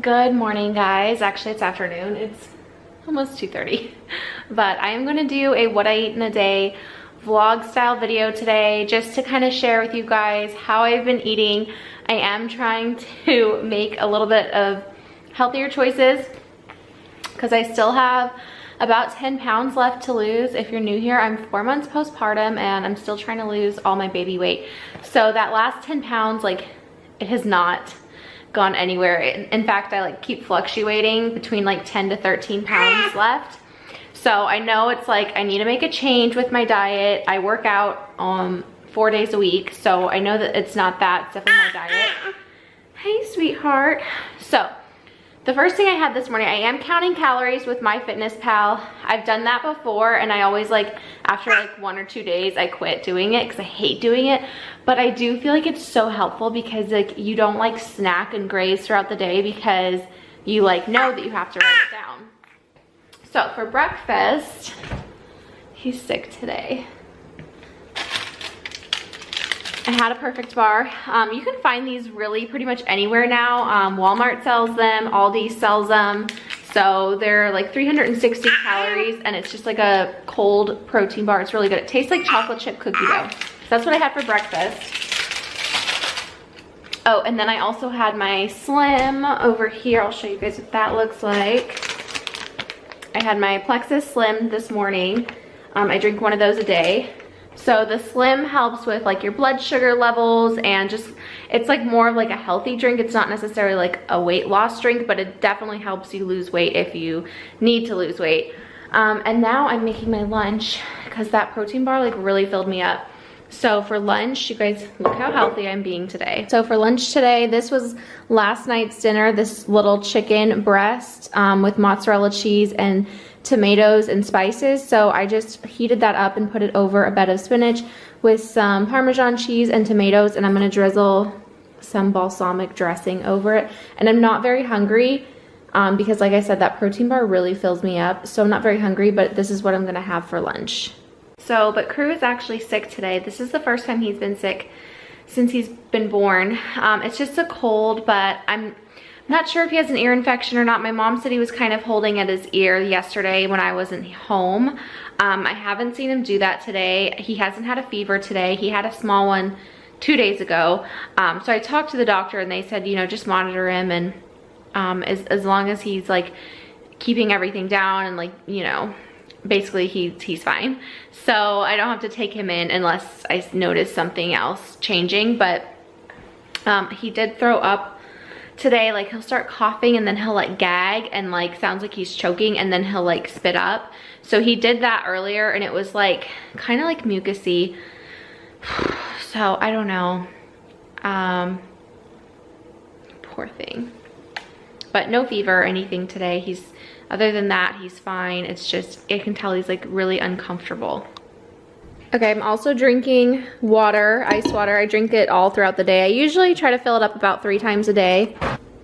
Good morning, guys. Actually, it's afternoon. It's almost 2:30. But I am going to do a what I eat in a day vlog style video today, just to kind of share with you guys how I've been eating. I am trying to make a little bit of healthier choices because I still have about 10 pounds left to lose. If you're new here, I'm 4 months postpartum and I'm still trying to lose all my baby weight. So that last 10 pounds, like, it has not gone anywhere. In fact, I keep fluctuating between 10 to 13 pounds left. So I know it's I need to make a change with my diet. I work out 4 days a week, so I know that it's not that, it's definitely my diet. Hey, sweetheart. So the first thing I had this morning, I am counting calories with MyFitnessPal. I've done that before, and I always after 1 or 2 days, I quit doing it because I hate doing it. But I do feel like it's so helpful because you don't snack and graze throughout the day because you know that you have to write it down. So for breakfast, he's sick today. I had a Perfect Bar. You can find these really pretty much anywhere now. Walmart sells them, Aldi sells them. So they're 360 calories, and it's just a cold protein bar. It's really good. It tastes like chocolate chip cookie dough. So that's what I had for breakfast. Oh, and then I also had my Slim over here. I'll show you guys what that looks like. I had my Plexus Slim this morning. I drink one of those a day. So the Slim helps with your blood sugar levels, and just it's more of a healthy drink. It's not necessarily a weight loss drink, but it definitely helps you lose weight if you need to lose weight. And now I'm making my lunch because that protein bar really filled me up. So for lunch, you guys, look how healthy I'm being today. So for lunch today, this was last night's dinner, this little chicken breast with mozzarella cheese and tomatoes and spices. So I just heated that up and put it over a bed of spinach with some Parmesan cheese and tomatoes, and I'm gonna drizzle some balsamic dressing over it. And I'm not very hungry because like I said, that protein bar really fills me up. So I'm not very hungry, but this is what I'm gonna have for lunch. So, but Crew is actually sick today. This is the first time he's been sick since he's been born. It's just a cold, but I'm not sure if he has an ear infection or not. My mom said he was kind of holding at his ear yesterday when I wasn't home. I haven't seen him do that today. He hasn't had a fever today. He had a small one 2 days ago. So I talked to the doctor and they said, just monitor him, and as long as he's keeping everything down and basically he's fine. So I don't have to take him in unless I notice something else changing. But he did throw up today. He'll start coughing and then he'll gag and sounds like he's choking, and then he'll spit up. So he did that earlier, and it was kind of mucusy. So I don't know. Poor thing. But no fever or anything today. Other than that, he's fine. It's just, I can tell he's really uncomfortable. Okay, I'm also drinking water, ice water. I drink it all throughout the day. I usually try to fill it up about 3 times a day.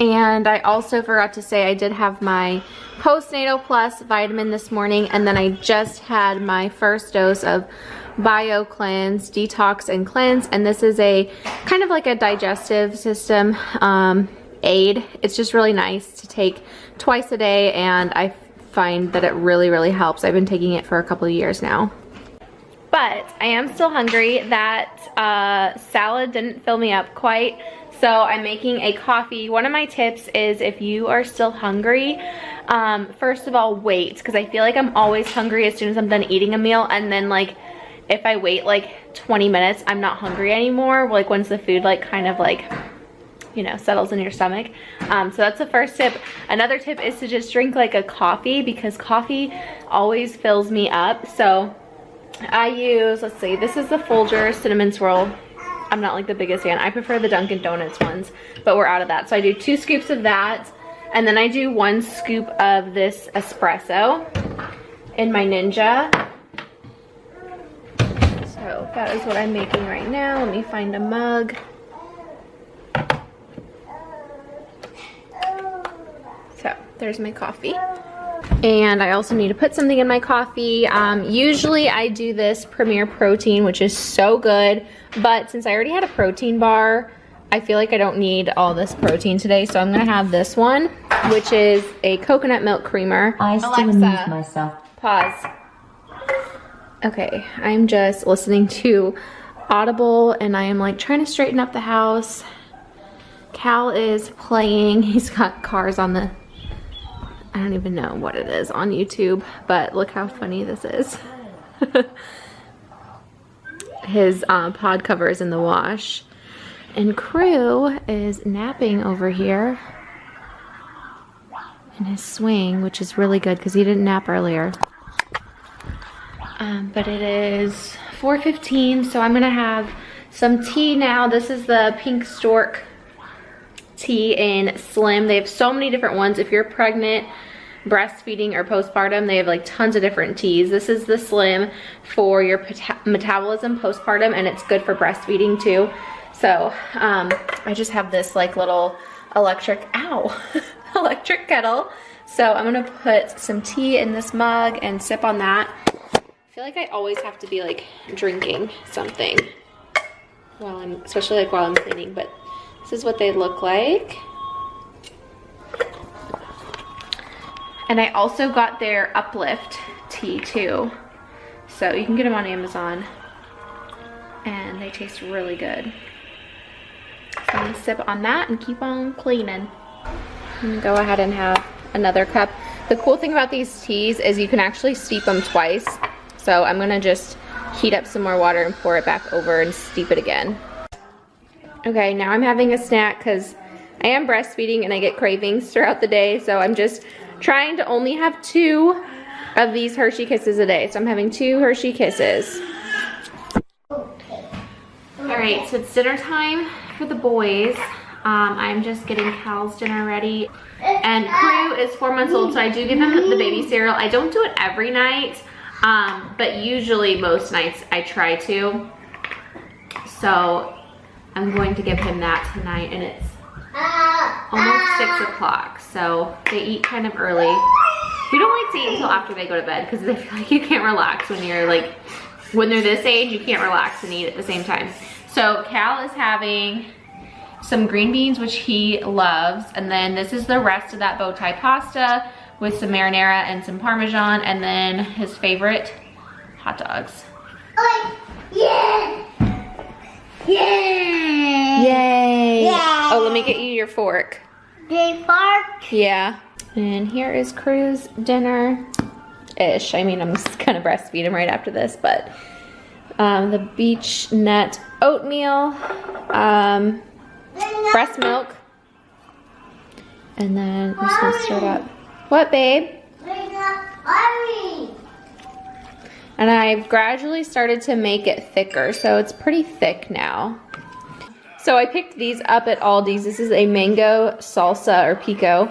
And I also forgot to say I did have my Postnatal Plus vitamin this morning, and then I just had my first dose of Bio Cleanse, Detox and Cleanse, and this is a kind of a digestive system aid. It's just really nice to take twice a day, and I find that it really helps. I've been taking it for a couple of years now. But I am still hungry. That salad didn't fill me up quite, so I'm making a coffee. One of my tips is, if you are still hungry, first of all, wait, because I feel I'm always hungry as soon as I'm done eating a meal, and then if I wait 20 minutes, I'm not hungry anymore. Once the food kind of settles in your stomach. So that's the first tip. Another tip is to just drink a coffee, because coffee always fills me up. So I use, let's see, this is the Folgers cinnamon swirl. I'm not the biggest fan. I prefer the Dunkin' Donuts ones, but we're out of that. So I do 2 scoops of that, and then I do 1 scoop of this espresso in my Ninja. So that is what I'm making right now. Let me find a mug. So there's my coffee. And I also need to put something in my coffee. Usually I do this Premier Protein, which is so good, but since I already had a protein bar, I feel like I don't need all this protein today, so I'm gonna have this one, which is a coconut milk creamer. I still amuse myself. Pause. Okay, I'm just listening to Audible and I am like trying to straighten up the house. Cal is playing. He's got cars on the, I don't even know what it is on YouTube, but look how funny this is. His pod cover is in the wash. And Crew is napping over here in his swing, which is really good because he didn't nap earlier. But it is 4:15, so I'm gonna have some tea now. This is the Pink Stork tea in Slim. They have so many different ones. If you're pregnant, breastfeeding, or postpartum, they have like tons of different teas. This is the Slim for your metabolism postpartum, and it's good for breastfeeding too. So I just have this like little electric kettle. So I'm gonna put some tea in this mug and sip on that. I feel like I always have to be like drinking something while I'm, especially like while I'm cleaning, but this is what they look like. And I also got their Uplift tea too. So you can get them on Amazon and they taste really good. So I'm gonna sip on that and keep on cleaning. I'm gonna go ahead and have another cup. The cool thing about these teas is you can actually steep them twice. So I'm gonna just heat up some more water and pour it back over and steep it again. Okay, now I'm having a snack because I am breastfeeding and I get cravings throughout the day. So I'm just trying to only have 2 of these Hershey Kisses a day. So I'm having 2 Hershey Kisses. All right, so it's dinner time for the boys. I'm just getting Cal's dinner ready. And Crew is 4 months old, so I do give him the baby cereal. I don't do it every night, but usually most nights I try to. So I'm going to give him that tonight, and it's almost 6 o'clock, so they eat kind of early. We don't like to eat until after they go to bed because I feel like you can't relax when you're like, when they're this age, you can't relax and eat at the same time. So Cal is having some green beans, which he loves, and then this is the rest of that bow tie pasta with some marinara and some Parmesan, and then his favorite, hot dogs. Yeah! Yay! Yay! Yay! Oh, let me get you your fork. They fork? Yeah. And here is Crew's dinner-ish. I mean, I'm just gonna breastfeed him right after this, but the beech nut oatmeal, breast milk, and then I'm just gonna stir it up. What, babe? And I've gradually started to make it thicker, so it's pretty thick now. So I picked these up at Aldi's. This is a mango salsa or pico.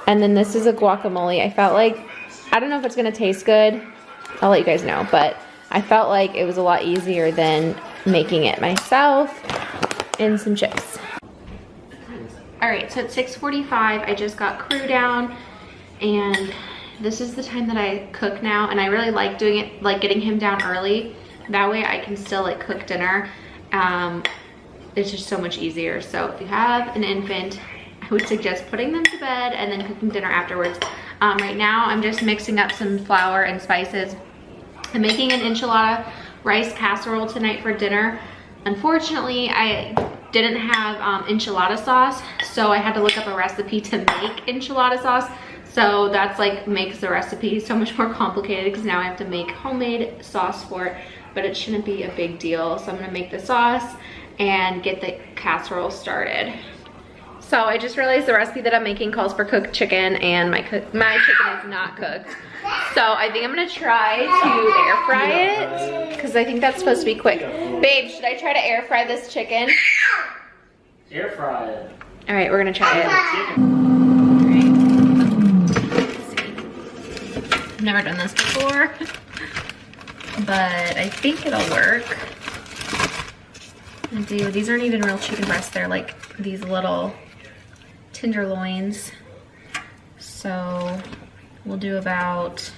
And then this is a guacamole. I felt like, I don't know if it's gonna taste good. I'll let you guys know, but I felt like it was a lot easier than making it myself. And some chips. All right, so it's 6:45. I just got Crew down, and this is the time that I cook now, and I really like doing it, like getting him down early. That way I can still like cook dinner. It's just so much easier. So if you have an infant, I would suggest putting them to bed and then cooking dinner afterwards. Right now I'm just mixing up some flour and spices. I'm making an enchilada rice casserole tonight for dinner. Unfortunately, I didn't have enchilada sauce, so I had to look up a recipe to make enchilada sauce. So that's like makes the recipe so much more complicated because now I have to make homemade sauce for it, but it shouldn't be a big deal. So I'm gonna make the sauce and get the casserole started. So I just realized the recipe that I'm making calls for cooked chicken, and my chicken is not cooked. So I think I'm gonna try to air fry it because I think that's supposed to be quick. Babe, should I try to air fry this chicken? Air fry it. All right, we're gonna try it. I've never done this before, but I think it'll work. These aren't even real chicken breasts, they're like these little tenderloins. So we'll do about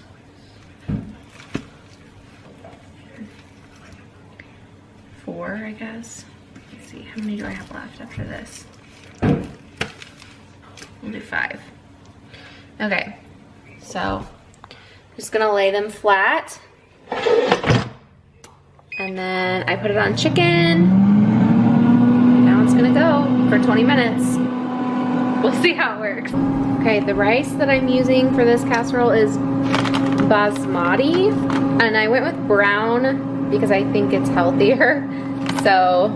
4, I guess. Let's see, how many do I have left after this? We'll do 5. Okay, so just gonna lay them flat. And then I put it on chicken. Now it's gonna go for 20 minutes. We'll see how it works. Okay, the rice that I'm using for this casserole is basmati. And I went with brown because I think it's healthier. So,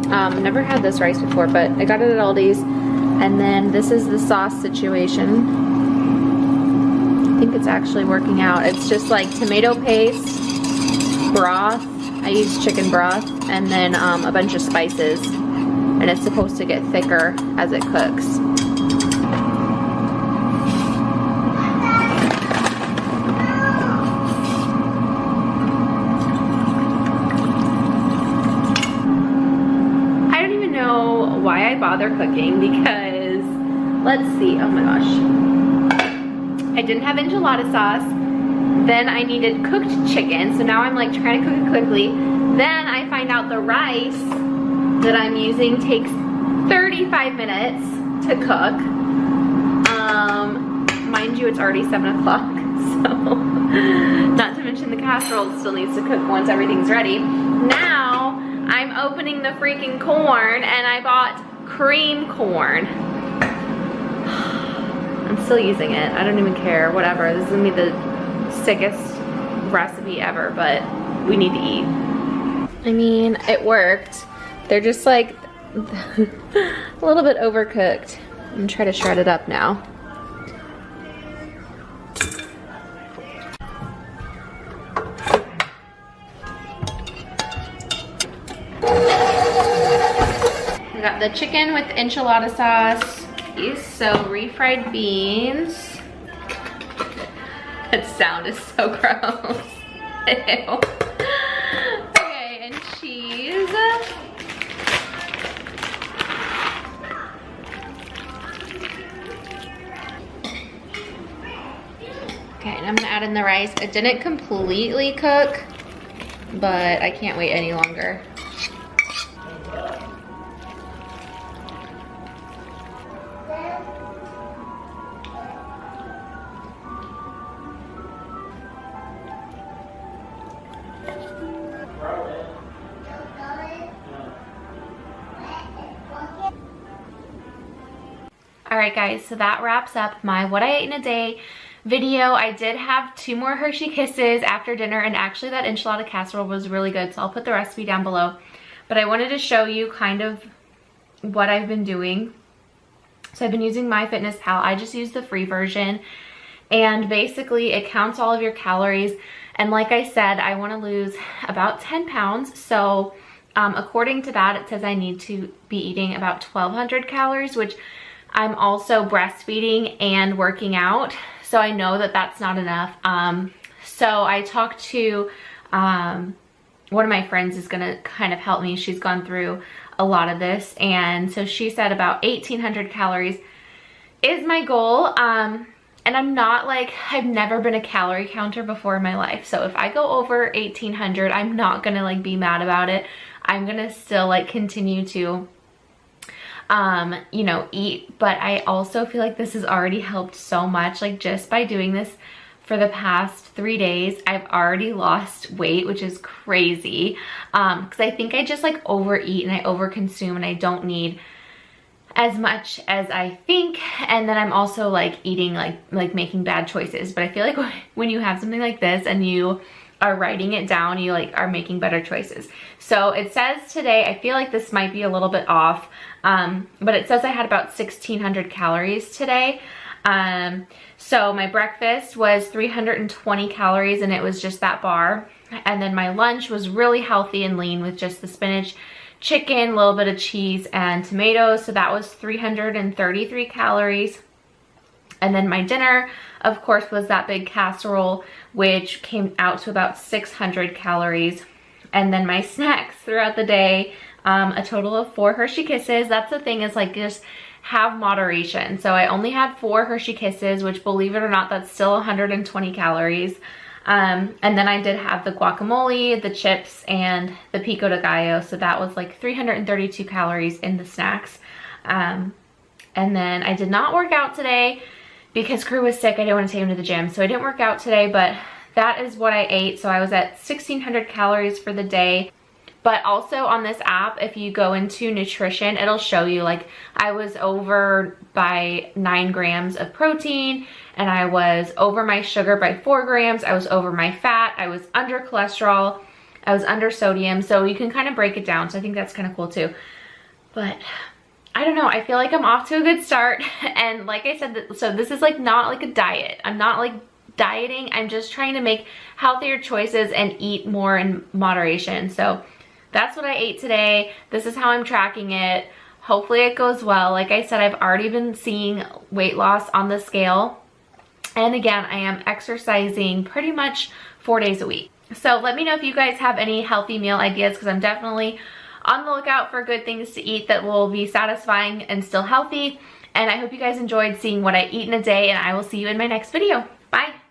never had this rice before, but I got it at Aldi's. And then this is the sauce situation. I think it's actually working out. It's just like tomato paste, broth. I use chicken broth, and then a bunch of spices. And it's supposed to get thicker as it cooks. I don't even know why I bother cooking because, let's see, oh my gosh. I didn't have enchilada sauce. Then I needed cooked chicken, so now I'm like trying to cook it quickly. Then I find out the rice that I'm using takes 35 minutes to cook. Mind you, it's already 7 o'clock, so not to mention the casserole still needs to cook once everything's ready. Now I'm opening the freaking corn, and I bought cream corn. I'm still using it. I don't even care, whatever. This is gonna be the sickest recipe ever, but we need to eat. I mean, it worked. They're just like a little bit overcooked. I'm gonna try to shred it up now. We got the chicken with enchilada sauce. So refried beans. That sound is so gross. Ew. Okay, and cheese. Okay, and I'm gonna add in the rice. It didn't completely cook, but I can't wait any longer. Alright guys, so that wraps up my what I ate in a day video. I did have 2 more Hershey Kisses after dinner, and actually that enchilada casserole was really good, so I'll put the recipe down below. But I wanted to show you kind of what I've been doing. So I've been using MyFitnessPal. I just use the free version, and basically it counts all of your calories. And like I said, I want to lose about 10 pounds. So according to that, it says I need to be eating about 1,200 calories, which I'm also breastfeeding and working out, so I know that that's not enough. So I talked to one of my friends is gonna kind of help me. She's gone through a lot of this, and so she said about 1,800 calories is my goal. And I'm not like, I've never been a calorie counter before in my life, so if I go over 1,800, I'm not gonna like be mad about it. I'm gonna still like continue to you know, eat, but I also feel like this has already helped so much. Like just by doing this for the past 3 days, I've already lost weight, which is crazy. Because I think I just like overeat and I overconsume, and I don't need as much as I think. And then I'm also like eating like making bad choices. But I feel like when you have something like this and you are writing it down, you like are making better choices. So it says today, I feel like this might be a little bit off, but it says I had about 1,600 calories today. So my breakfast was 320 calories, and it was just that bar. And then my lunch was really healthy and lean with just the spinach, chicken, a little bit of cheese, and tomatoes. So that was 333 calories. And then my dinner, of course, was that big casserole, which came out to about 600 calories. And then my snacks throughout the day, a total of 4 Hershey Kisses. That's the thing, is like just have moderation. So I only had 4 Hershey Kisses, which, believe it or not, that's still 120 calories. And then I did have the guacamole, the chips, and the pico de gallo. So that was like 332 calories in the snacks. And then I did not work out today because Crew was sick. I didn't want to take him to the gym. So I didn't work out today, but that is what I ate. So I was at 1,600 calories for the day. But also on this app, if you go into nutrition, it'll show you like I was over by 9 grams of protein, and I was over my sugar by 4 grams. I was over my fat. I was under cholesterol. I was under sodium. So you can kind of break it down. So I think that's kind of cool too. But I don't know. I feel like I'm off to a good start. And like I said, so this is like not like a diet. I'm not like dieting. I'm just trying to make healthier choices and eat more in moderation. So that's what I ate today. This is how I'm tracking it. Hopefully it goes well. Like I said, I've already been seeing weight loss on the scale. And again, I am exercising pretty much 4 days a week. So let me know if you guys have any healthy meal ideas, because I'm definitely on the lookout for good things to eat that will be satisfying and still healthy. And I hope you guys enjoyed seeing what I eat in a day, and I will see you in my next video. Bye.